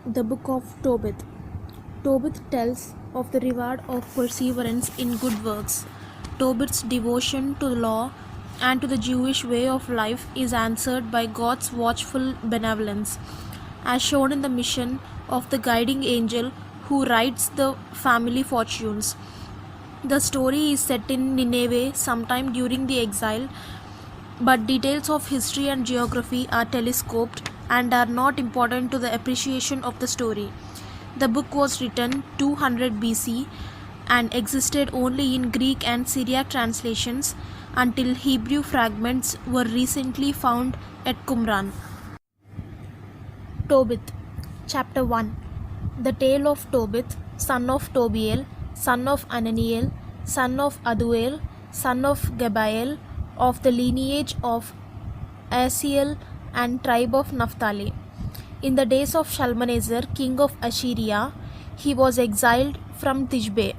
The Book of Tobit. Tobit tells of the reward of perseverance in good works. Tobit's devotion to the law and to the Jewish way of life is answered by God's watchful benevolence, as shown in the mission of the guiding angel who writes the family fortunes. The story is set in Nineveh sometime during the exile, but details of history and geography are telescoped and are not important to the appreciation of the story. The book was written 200 BC and existed only in Greek and Syriac translations until Hebrew fragments were recently found at Qumran. Tobith. Chapter 1. The tale of Tobith, son of Tobiel, son of Ananiel, son of Aduel, son of Gabael, of the lineage of Asiel and tribe of Naphtali. In the days of Shalmaneser, king of Assyria, he was exiled from Tishbe,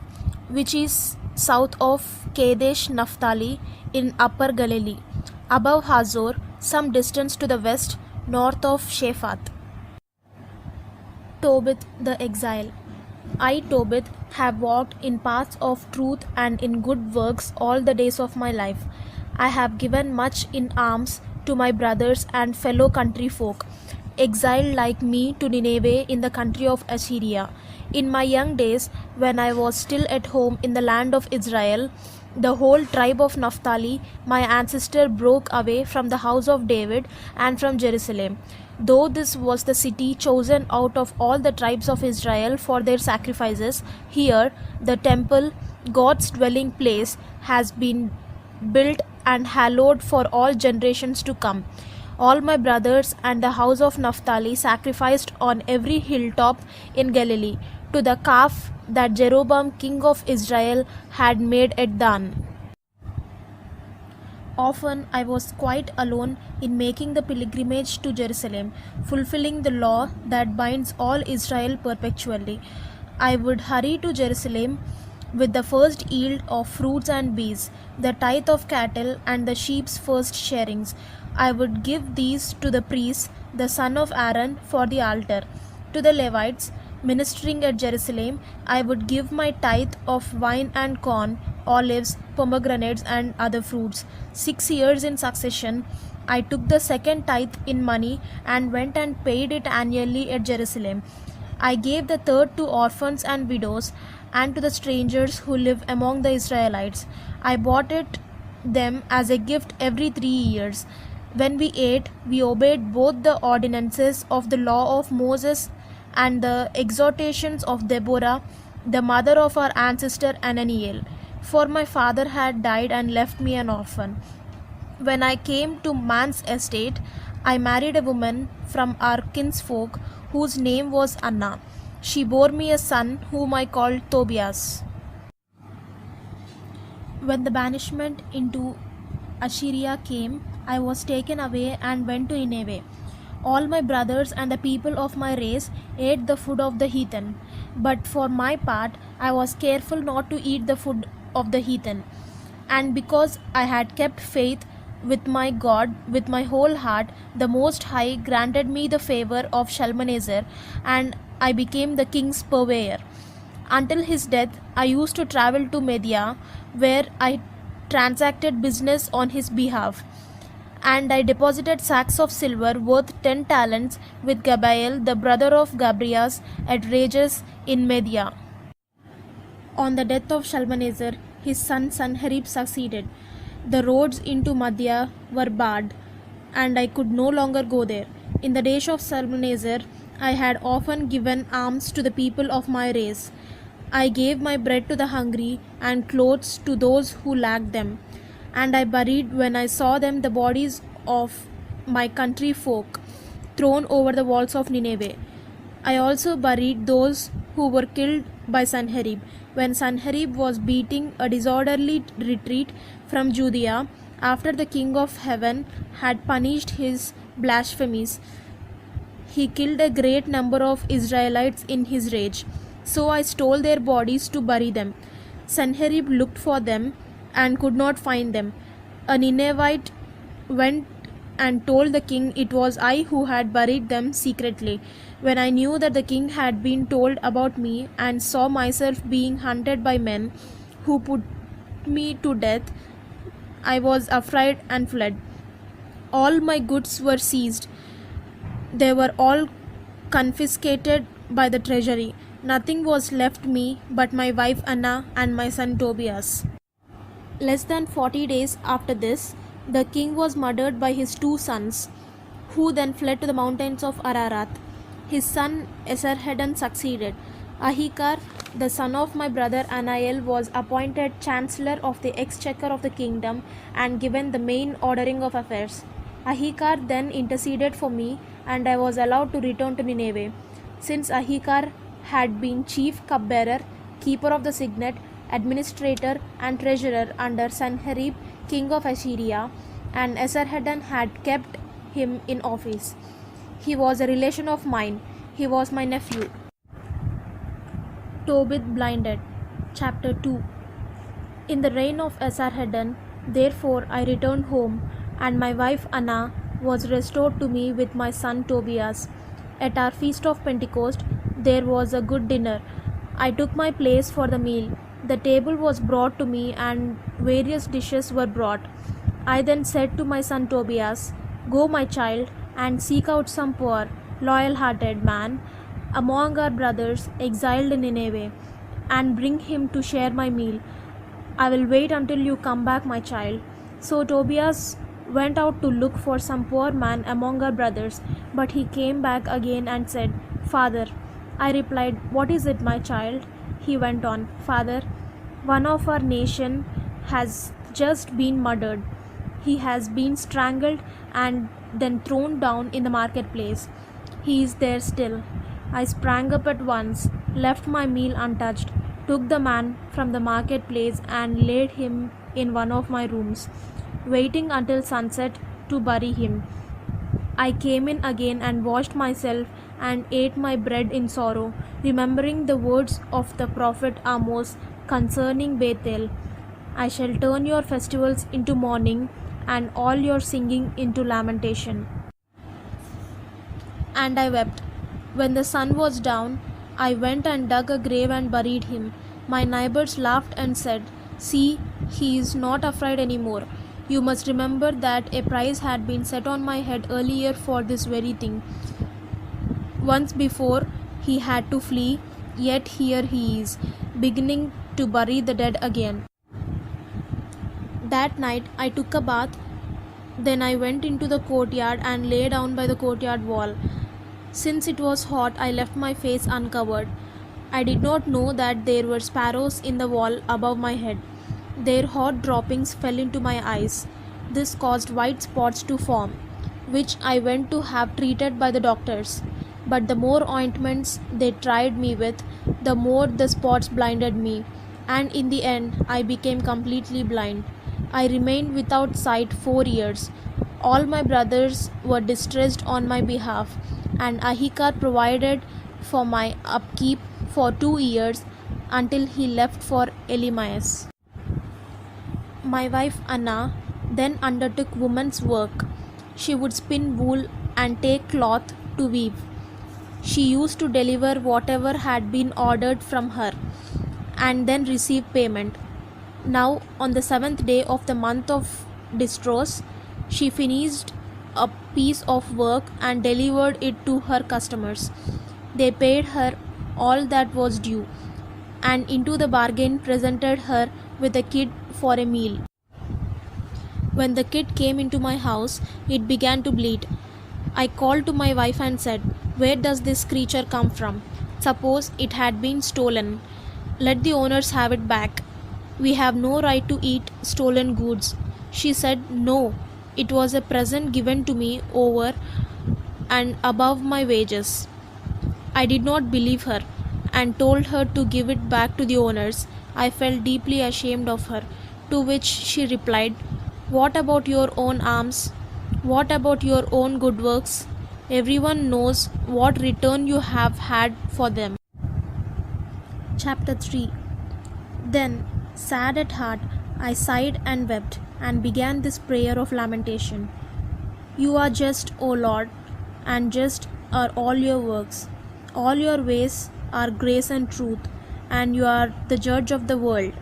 which is south of Kadesh Naphtali in Upper Galilee, above Hazor, some distance to the west, north of Shaphat. Tobith the exile. I, Tobith, have walked in paths of truth and in good works all the days of my life. I have given much in alms to my brothers and fellow country folk, exiled like me to Nineveh in the country of Assyria. In my young days, when I was still at home in the land of Israel, the whole tribe of Naphtali, my ancestor, broke away from the house of David and from Jerusalem. Though this was the city chosen out of all the tribes of Israel for their sacrifices, here the temple, God's dwelling place, has been built and hallowed for all generations to come. All my brothers and the house of Naphtali sacrificed on every hilltop in Galilee to the calf that Jeroboam king of Israel had made at Dan. Often I was quite alone in making the pilgrimage to Jerusalem, fulfilling the law that binds all Israel perpetually. I would hurry to Jerusalem with the first yield of fruits and bees, the tithe of cattle and the sheep's first sharings. I would give these to the priests, the son of Aaron, for the altar. To the Levites, ministering at Jerusalem, I would give my tithe of wine and corn, olives, pomegranates, and other fruits. 6 years in succession, I took the second tithe in money and went and paid it annually at Jerusalem. I gave the third to orphans and widows and to the strangers who live among the Israelites. I bought it them as a gift every 3 years. When we ate, we obeyed both the ordinances of the law of Moses and the exhortations of Deborah, the mother of our ancestor Ananiel, for my father had died and left me an orphan. When I came to man's estate, I married a woman from our kinsfolk whose name was Anna. She bore me a son whom I called Tobias. When the banishment into Assyria came, I was taken away and went to Nineveh. All my brothers and the people of my race ate the food of the heathen, but for my part I was careful not to eat the food of the heathen. And because I had kept faith with my God with my whole heart, the Most High granted me the favor of Shalmaneser, and I became the king's purveyor. Until his death, I used to travel to Media, where I transacted business on his behalf. And I deposited sacks of silver worth 10 talents with Gabael, the brother of Gabrias, at Rages in Media. On the death of Shalmaneser, his son Sanherib succeeded. The roads into Madhya were barred, and I could no longer go there. In the days of Shalmaneser, I had often given alms to the people of my race. I gave my bread to the hungry and clothes to those who lacked them. And I buried when I saw them the bodies of my country folk thrown over the walls of Nineveh. I also buried those who were killed by Sanherib when Sanherib was beating a disorderly retreat from Judea after the king of heaven had punished his blasphemies. He killed a great number of Israelites in his rage. So I stole their bodies to bury them. Sanherib looked for them and could not find them. A Ninevite went and told the king it was I who had buried them secretly. When I knew that the king had been told about me and saw myself being hunted by men who put me to death, I was afraid and fled. All my goods were seized. They were all confiscated by the treasury. Nothing was left me but my wife Anna and my son Tobias. Less than 40 days after this, the king was murdered by his 2 sons, who then fled to the mountains of Ararat. His son Esarhaddon succeeded. Ahikar, the son of my brother Anael, was appointed chancellor of the exchequer of the kingdom and given the main ordering of affairs. Ahikar then interceded for me, and I was allowed to return to Nineveh. Since Ahikar had been chief cupbearer, keeper of the signet, administrator and treasurer under Sanherib, king of Assyria, and Esarhaddon had kept him in office. He was a relation of mine. He was my nephew. Tobith blinded. Chapter 2. In the reign of Esarhaddon, therefore I returned home, and my wife Anna was restored to me with my son Tobias. At our feast of Pentecost, there was a good dinner. I took my place for the meal. The table was brought to me, and various dishes were brought. I then said to my son Tobias, "Go, my child, and seek out some poor, loyal-hearted man among our brothers exiled in Nineveh, and bring him to share my meal. I will wait until you come back, my child." So Tobias went out to look for some poor man among our brothers, but he came back again and said, "Father." I replied, "What is it, my child?" He went on, "Father, one of our nation has just been murdered. He has been strangled and then thrown down in the marketplace. He is there still." I sprang up at once, left my meal untouched, took the man from the marketplace and laid him in one of my rooms, waiting until sunset to bury him. I came in again and washed myself and ate my bread in sorrow, remembering the words of the prophet Amos concerning Bethel. "I shall turn your festivals into mourning and all your singing into lamentation." And I wept. When the sun was down, I went and dug a grave and buried him. My neighbors laughed and said, "See, he is not afraid anymore." You must remember that a price had been set on my head earlier for this very thing. Once before he had to flee, yet here he is, beginning to bury the dead again. That night I took a bath. Then I went into the courtyard and lay down by the courtyard wall. Since it was hot, I left my face uncovered. I did not know that there were sparrows in the wall above my head. Their hot droppings fell into my eyes. This caused white spots to form, which I went to have treated by the doctors. But the more ointments they tried me with, the more the spots blinded me, and in the end I became completely blind. I remained without sight 4 years. All my brothers were distressed on my behalf, and Ahikar provided for my upkeep for 2 years until he left for Elimas. My wife Anna then undertook woman's work. She would spin wool and take cloth to weave. She used to deliver whatever had been ordered from her and then receive payment. Now, on the 7th day of the month of distress, she finished a piece of work and delivered it to her customers. They paid her all that was due, and into the bargain presented her with a kid for a meal. When the kid came into my house, it began to bleat. I called to my wife and said, "Where does this creature come from? Suppose it had been stolen. Let the owners have it back. We have no right to eat stolen goods." She said, "No, it was a present given to me over and above my wages." I did not believe her and told her to give it back to the owners. I felt deeply ashamed of her, to which she replied, "What about your own alms? What about your own good works? Everyone knows what return you have had for them." Chapter 3. Then, sad at heart, I sighed and wept and began this prayer of lamentation. You are just, O Lord, and just are all your works. All your ways are grace and truth, and you are the judge of the world.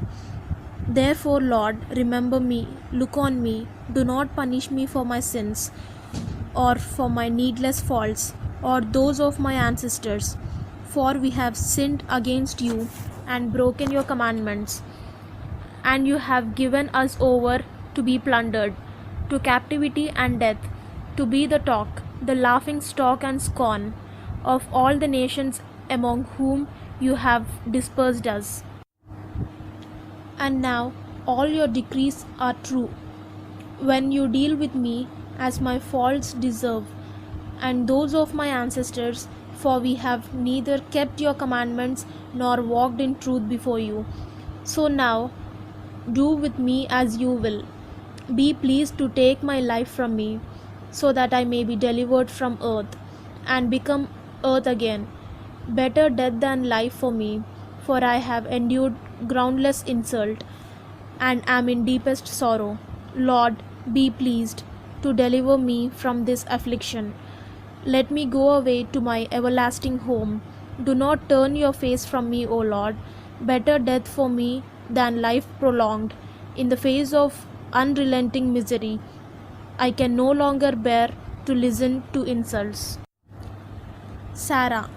Therefore, Lord, remember me, look on me, do not punish me for my sins, or for my needless faults, or those of my ancestors. For we have sinned against you and broken your commandments, and you have given us over to be plundered, to captivity and death, to be the talk, the laughing stock and scorn of all the nations among whom you have dispersed us. And now all your decrees are true, when you deal with me as my faults deserve, and those of my ancestors, for we have neither kept your commandments nor walked in truth before you. So now, do with me as you will. Be pleased to take my life from me, so that I may be delivered from earth, and become earth again. Better death than life for me, for I have endured groundless insult, and am in deepest sorrow. Lord, be pleased to deliver me from this affliction. Let me go away to my everlasting home. Do not turn your face from me, O Lord. Better death for me than life prolonged. In the face of unrelenting misery, I can no longer bear to listen to insults. Sarah.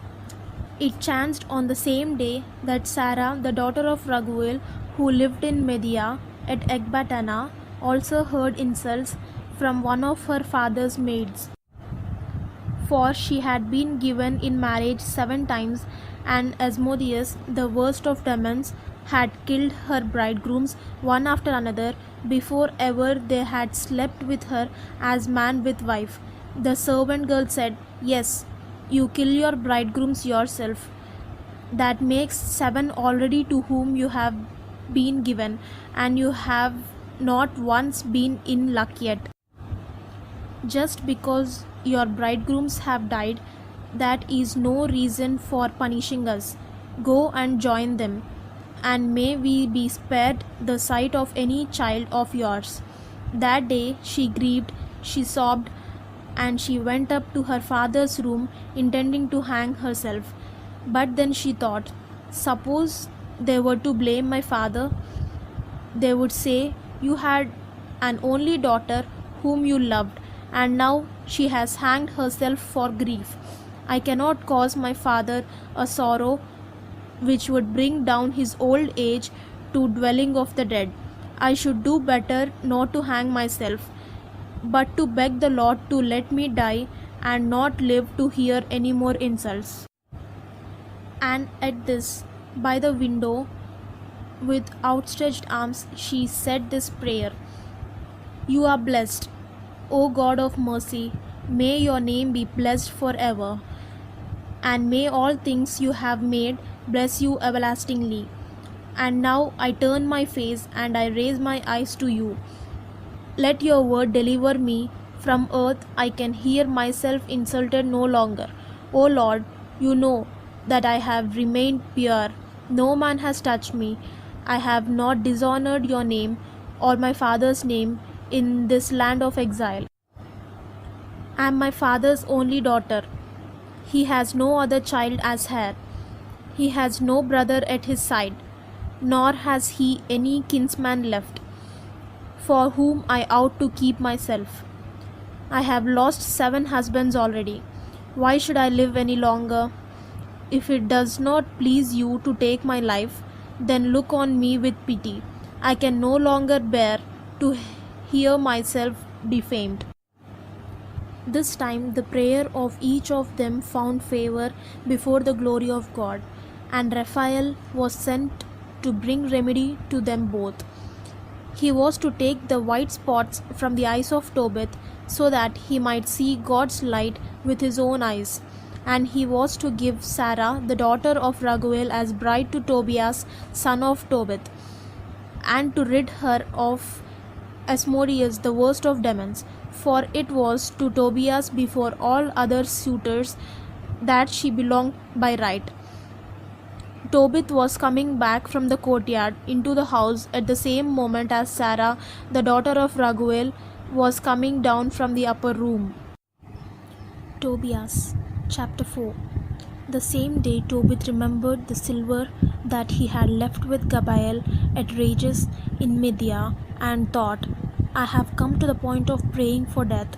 It chanced on the same day that Sarah, the daughter of Raguel, who lived in Media at Ecbatana, also heard insults from one of her father's maids. For she had been given in marriage 7 times, and Asmodeus, the worst of demons, had killed her bridegrooms one after another before ever they had slept with her as man with wife. The servant girl said, "Yes, you kill your bridegrooms yourself. That makes 7 already to whom you have been given, and you have not once been in luck yet. Just because your bridegrooms have died, that is no reason for punishing us. Go and join them, and may we be spared the sight of any child of yours." That day she grieved, she sobbed, and she went up to her father's room intending to hang herself. But then she thought, suppose they were to blame my father, they would say, "You had an only daughter whom you loved, and now she has hanged herself for grief. I cannot cause my father a sorrow which would bring down his old age to dwelling of the dead. I should do better not to hang myself, but to beg the Lord to let me die and not live to hear any more insults." And at this, by the window, with outstretched arms, she said this prayer: "You are blessed, O God of mercy, may your name be blessed forever, and may all things you have made bless you everlastingly. And now I turn my face and I raise my eyes to you. Let your word deliver me from earth. I can hear myself insulted no longer. O Lord, you know that I have remained pure. No man has touched me. I have not dishonored your name or my father's name in this land of exile. I am my father's only daughter. He has no other child as heir. He has no brother at his side, nor has he any kinsman left, for whom I ought to keep myself. I have lost 7 husbands already. Why should I live any longer? If it does not please you to take my life, then look on me with pity. I can no longer bear to hear myself defamed." This time the prayer of each of them found favor before the glory of God, and Raphael was sent to bring remedy to them both. He was to take the white spots from the eyes of Tobith, so that he might see God's light with his own eyes. And he was to give Sarah, the daughter of Raguel, as bride to Tobias, son of Tobith, and to rid her of Asmodeus, the worst of demons, for it was to Tobias before all other suitors that she belonged by right. Tobith was coming back from the courtyard into the house at the same moment as Sarah, the daughter of Raguel, was coming down from the upper room. Tobias, chapter 4. The same day Tobith remembered the silver that he had left with Gabael at Rages in Media, and thought, I have come to the point of praying for death.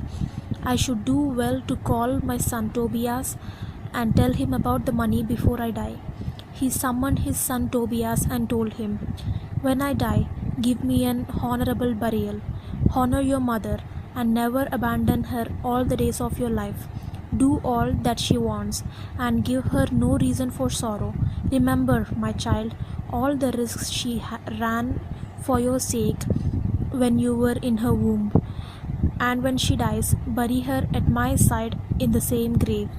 I should do well to call my son Tobias and tell him about the money before I die. He summoned his son Tobias and told him, When I die, give me an honorable burial. Honor your mother and never abandon her all the days of your life. Do all that she wants and give her no reason for sorrow. Remember, my child, all the risks she ran for your sake when you were in her womb. And when she dies, bury her at my side in the same grave.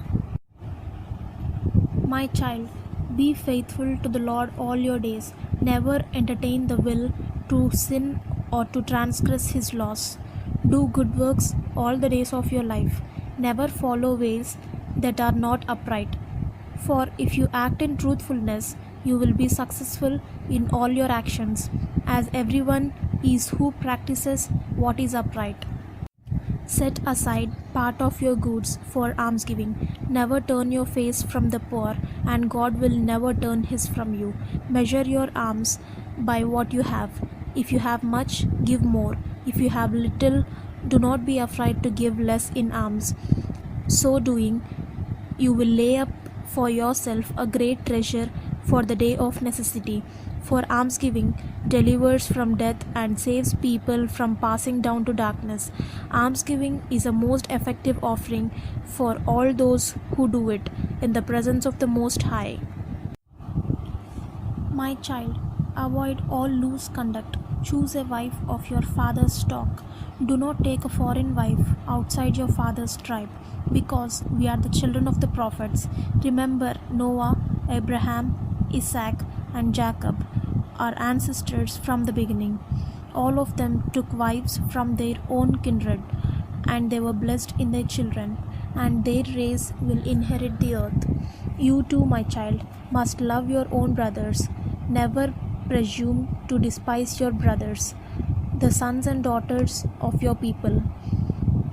My child, be faithful to the Lord all your days. Never entertain the will to sin or to transgress his laws. Do good works all the days of your life. Never follow ways that are not upright. For if you act in truthfulness, you will be successful in all your actions, as everyone is who practices what is upright. Set aside part of your goods for almsgiving. Never turn your face from the poor, and God will never turn his from you. Measure your alms by what you have. If you have much, give more. If you have little, do not be afraid to give less in alms. So doing, you will lay up for yourself a great treasure for the day of necessity. For almsgiving delivers from death and saves people from passing down to darkness. Almsgiving is a most effective offering for all those who do it in the presence of the Most High. My child, avoid all loose conduct. Choose a wife of your father's stock. Do not take a foreign wife outside your father's tribe, because we are the children of the prophets. Remember Noah, Abraham, Isaac, and Jacob, our ancestors from the beginning. All of them took wives from their own kindred, and they were blessed in their children, and their race will inherit the earth. You too, my child, must love your own brothers. Never presume to despise your brothers, the sons and daughters of your people.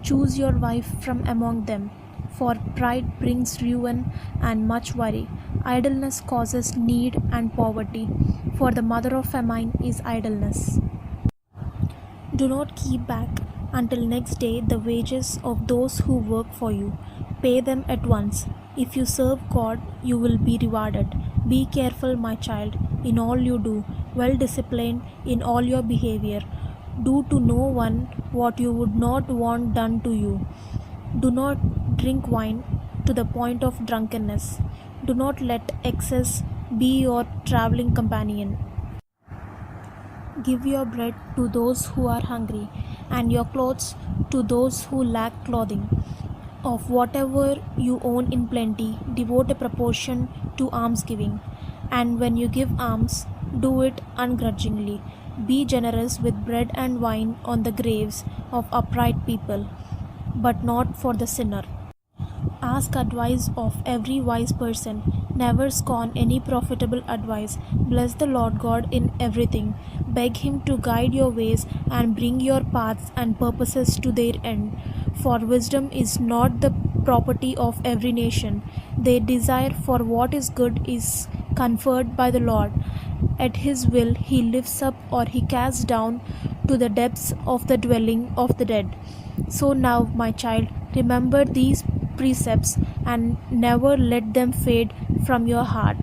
Choose your wife from among them, for pride brings ruin and much worry. Idleness causes need and poverty, for the mother of famine is idleness. Do not keep back until next day the wages of those who work for you. Pay them at once. If you serve God, you will be rewarded. Be careful, my child, in all you do, well disciplined in all your behavior. Do to no one what you would not want done to you. Do not drink wine to the point of drunkenness. Do not let excess be your traveling companion. Give your bread to those who are hungry, and your clothes to those who lack clothing. Of whatever you own in plenty, devote a proportion to almsgiving. And when you give alms, do it ungrudgingly. Be generous with bread and wine on the graves of upright people, but not for the sinner. Ask advice of every wise person. Never scorn any profitable advice. Bless the Lord God in everything. Beg him to guide your ways and bring your paths and purposes to their end. For wisdom is not the property of every nation. Their desire for what is good is conferred by the Lord. At his will he lifts up or he casts down to the depths of the dwelling of the dead. So now, my child, remember these precepts and never let them fade from your heart.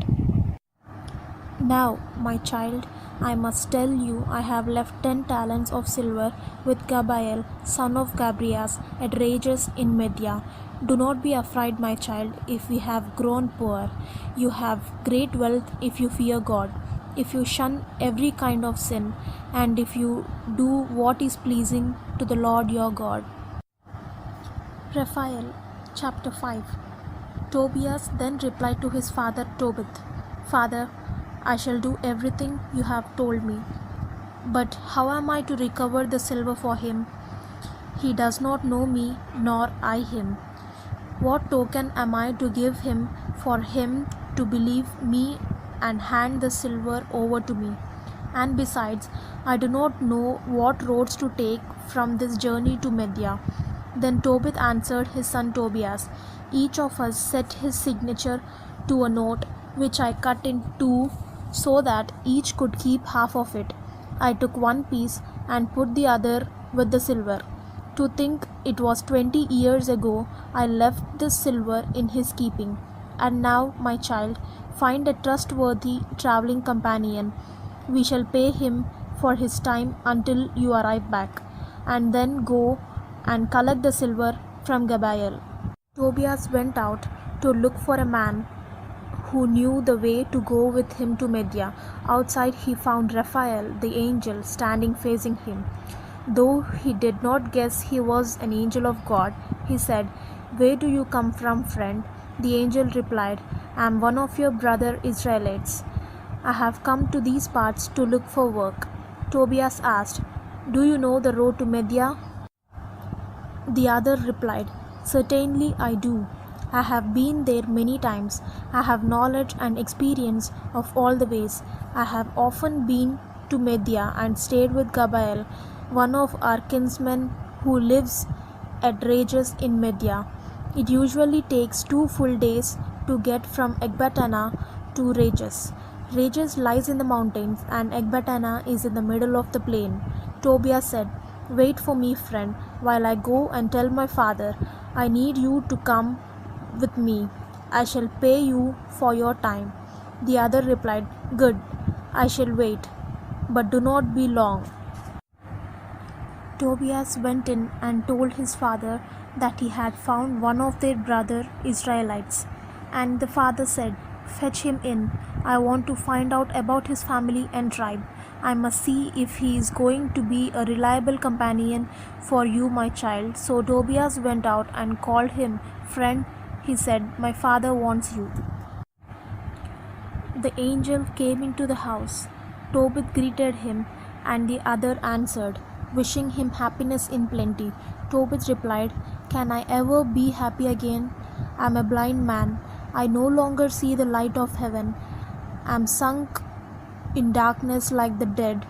Now, my child, I must tell you, I have left 10 talents of silver with Gabael, son of Gabrias, at Rages in Media. Do not be afraid, my child, if we have grown poor. You have great wealth if you fear God, if you shun every kind of sin, and if you do what is pleasing to the Lord your God. Raphael, chapter 5. Tobias then replied to his father Tobith, Father, I shall do everything you have told me. But how am I to recover the silver for him? He does not know me, nor I him. What token am I to give him for him to believe me and hand the silver over to me? And besides, I do not know what roads to take from this journey to Media. Then Tobith answered his son Tobias, each of us set his signature to a note which I cut in two so that each could keep half of it. I took one piece and put the other with the silver. To think it was 20 years ago I left this silver in his keeping. And now, my child, find a trustworthy travelling companion. We shall pay him for his time until you arrive back, and then go and collect the silver from Gabael. Tobias went out to look for a man who knew the way to go with him to Media. Outside he found Raphael, the angel, standing facing him. Though he did not guess he was an angel of God, he said, "Where do you come from, friend?" The angel replied, "I am one of your brother Israelites. I have come to these parts to look for work." Tobias asked, "Do you know the road to Media?" The other replied, "Certainly I do. I have been there many times. I have knowledge and experience of all the ways. I have often been to Media and stayed with Gabael, one of our kinsmen who lives at Rages in Media. It usually takes 2 full days to get from Ecbatana to Rages. Rages lies in the mountains and Ecbatana is in the middle of the plain." Tobias said, "Wait for me, friend, while I go and tell my father. I need you to come with me. I shall pay you for your time." The other replied, "Good, I shall wait, but do not be long." Tobias went in and told his father that he had found one of their brother Israelites. And the father said, "Fetch him in. I want to find out about his family and tribe. I must see if he is going to be a reliable companion for you, my child." So Tobias went out and called him. "Friend," he said, "my father wants you." The angel came into the house. Tobit greeted him, and the other answered, wishing him happiness in plenty. Tobit replied, "Can I ever be happy again? I am a blind man. I no longer see the light of heaven. I am sunk in darkness like the dead,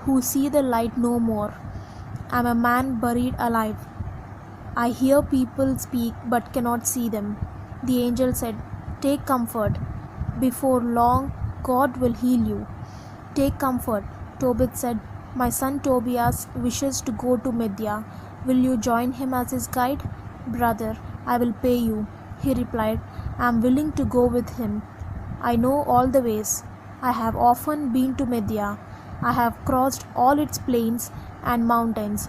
who see the light no more. I am a man buried alive. I hear people speak but cannot see them." The angel said, "Take comfort. Before long, God will heal you." "Take comfort," Tobit said. "My son Tobias wishes to go to Media. Will you join him as his guide?" "Brother, I will pay you," he replied. "I am willing to go with him. I know all the ways. I have often been to Media. I have crossed all its plains and mountains,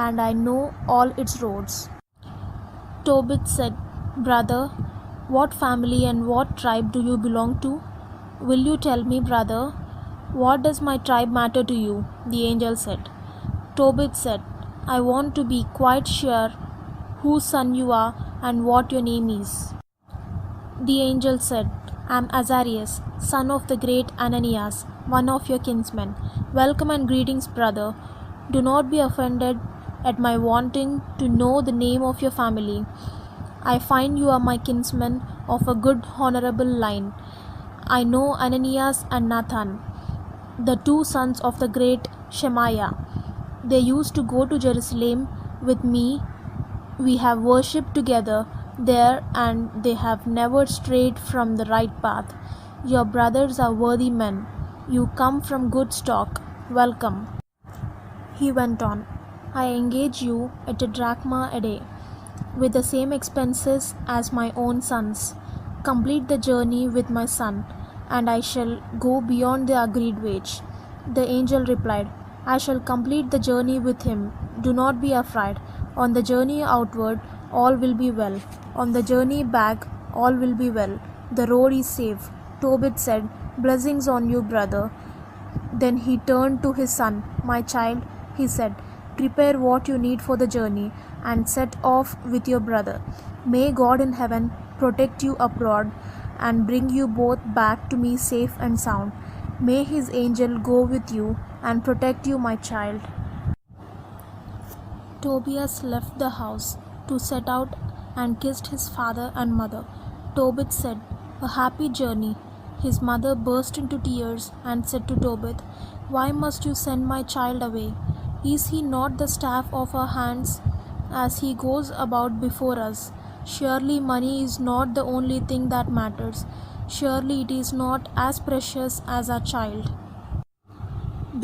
and I know all its roads." Tobit said, "Brother, what family and what tribe do you belong to?" "Will you tell me, brother? What does my tribe matter to you?" the angel said. Tobit said, "I want to be quite sure whose son you are and what your name is." The angel said, "I am Azarias, son of the great Ananias, one of your kinsmen. Welcome and greetings, brother. Do not be offended at my wanting to know the name of your family. I find you are my kinsmen of a good honorable line. I know Ananias and Nathan, the two sons of the great Shemaiah. They used to go to Jerusalem with me. We have worshipped together there, and they have never strayed from the right path. Your brothers are worthy men. You come from good stock. Welcome." He went on, "I engage you at a drachma a day, with the same expenses as my own sons. Complete the journey with my son, and I shall go beyond the agreed wage." The angel replied, "I shall complete the journey with him. Do not be afraid. On the journey outward, all will be well. On the journey back, all will be well. The road is safe." Tobit said, "Blessings on you, brother." Then he turned to his son. "My child," he said, "prepare what you need for the journey and set off with your brother. May God in heaven protect you abroad and bring you both back to me safe and sound. May his angel go with you and protect you, my child." Tobias left the house to set out and kissed his father and mother. Tobit said, "A happy journey. His mother burst into tears and said to Tobith, "Why must you send my child away? Is he not the staff of our hands as he goes about before us? Surely money is not the only thing that matters. Surely it is not as precious as our child."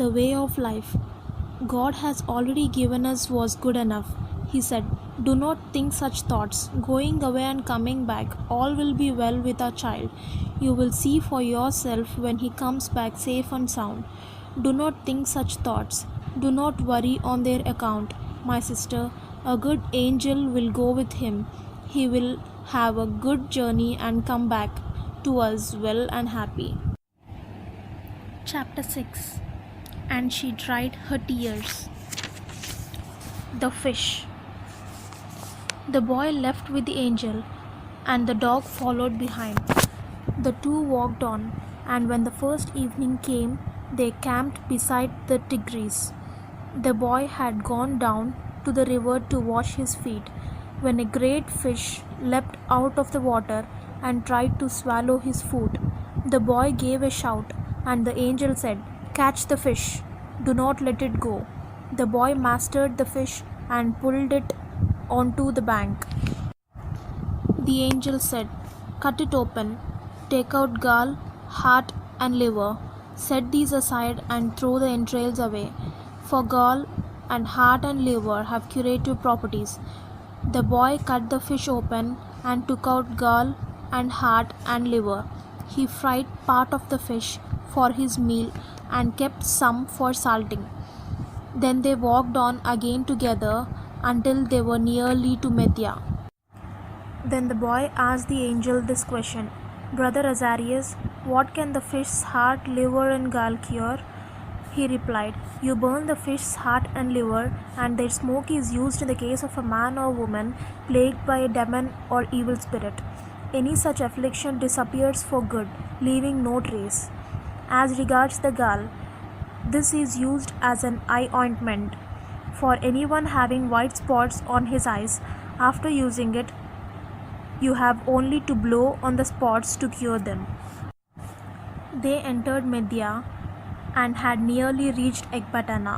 The way of life God has already given us was good enough, he said. Do not think such thoughts. Going away and coming back, all will be well with our child. You will see for yourself when he comes back safe and sound. Do not think such thoughts. Do not worry on their account, my sister. A good angel will go with him. He will have a good journey and come back to us well and happy. Chapter 6. And she dried her tears. The fish. The boy left with the angel, and the dog followed behind. The two walked on, and when the first evening came, they camped beside the Tigris. The boy had gone down to the river to wash his feet, when a great fish leapt out of the water and tried to swallow his foot. The boy gave a shout, and the angel said, "Catch the fish. Do not let it go." The boy mastered the fish and pulled it onto the bank. The angel said, "Cut it open. Take out gall, heart, and liver. Set these aside and throw the entrails away, for gall and heart and liver have curative properties." The boy cut the fish open and took out gall and heart and liver. He fried part of the fish for his meal and kept some for salting. Then they walked on again together until they were nearly to Media. Then the boy asked the angel this question, "Brother Azarias, what can the fish's heart, liver, and gall cure?" He replied, "You burn the fish's heart and liver, and their smoke is used in the case of a man or woman plagued by a demon or evil spirit. Any such affliction disappears for good, leaving no trace. As regards the gall, this is used as an eye ointment for anyone having white spots on his eyes. After using it, you have only to blow on the spots to cure them." They entered Media and had nearly reached Ecbatana,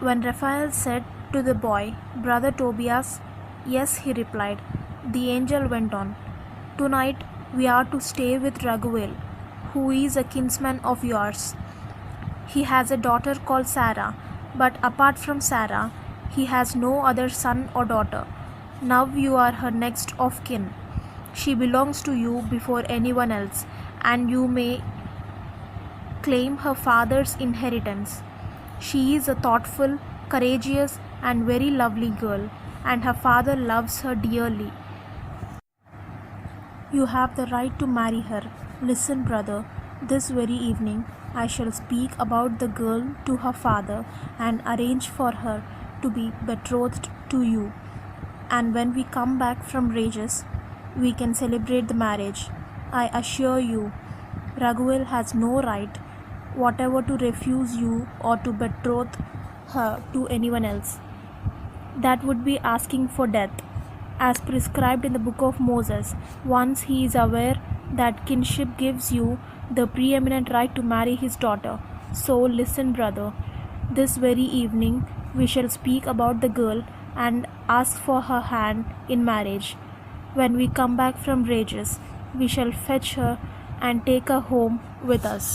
when Raphael said to the boy, "Brother Tobias?" "Yes," he replied. The angel went on, "Tonight we are to stay with Raguel, who is a kinsman of yours. He has a daughter called Sarah, but apart from Sarah, he has no other son or daughter. Now you are her next of kin. She belongs to you before anyone else, and you may claim her father's inheritance. She is a thoughtful, courageous, and very lovely girl, and her father loves her dearly. You have the right to marry her. Listen, brother, this very evening I shall speak about the girl to her father and arrange for her to be betrothed to you. And when we come back from Rages, we can celebrate the marriage. I assure you, Raguel has no right whatever to refuse you or to betroth her to anyone else. That would be asking for death, as prescribed in the Book of Moses, once he is aware that kinship gives you the preeminent right to marry his daughter. So listen, brother, this very evening we shall speak about the girl and ask for her hand in marriage. When we come back from Rages, we shall fetch her and take her home with us."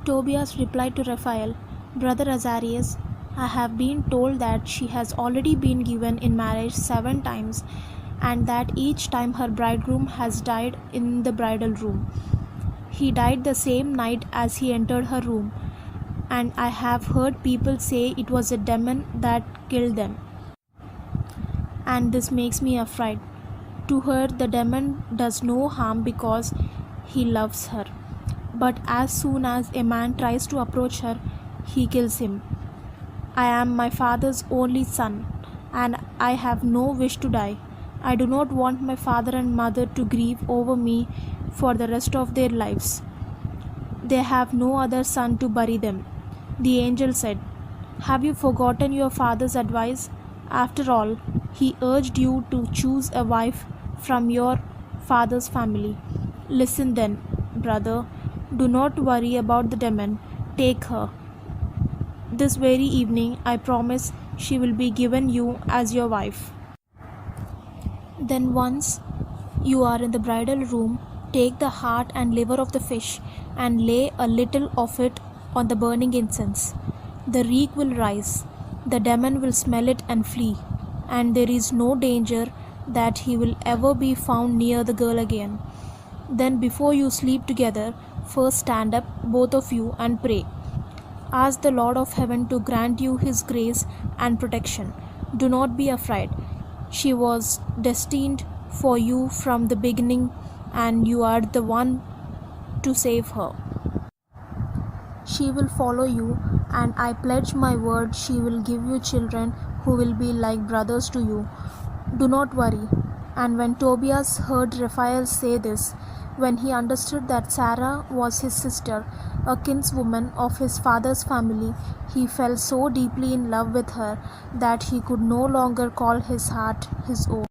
Tobias replied to Raphael, "Brother Azarias, I have been told that she has already been given in marriage 7 times, and that each time her bridegroom has died in the bridal room. He died the same night as he entered her room, and I have heard people say it was a demon that killed them. And this makes me afraid. To her, the demon does no harm because he loves her. But as soon as a man tries to approach her, he kills him. I am my father's only son, and I have no wish to die. I do not want my father and mother to grieve over me for the rest of their lives. They have no other son to bury them." The angel said, "Have you forgotten your father's advice? After all, he urged you to choose a wife from your father's family. Listen then, brother, do not worry about the demon. Take her. This very evening I promise she will be given you as your wife. Then once you are in the bridal room, take the heart and liver of the fish and lay a little of it on the burning incense. The reek will rise, the demon will smell it and flee, and there is no danger that he will ever be found near the girl again. Then before you sleep together, first stand up, both of you, and pray. Ask the Lord of heaven to grant you his grace and protection. Do not be afraid. She was destined for you from the beginning, and you are the one to save her. She will follow you, and I pledge my word she will give you children who will be like brothers to you. Do not worry. And when Tobias heard Raphael say this, when he understood that Sarah was his sister, a kinswoman of his father's family, he fell so deeply in love with her that he could no longer call his heart his own.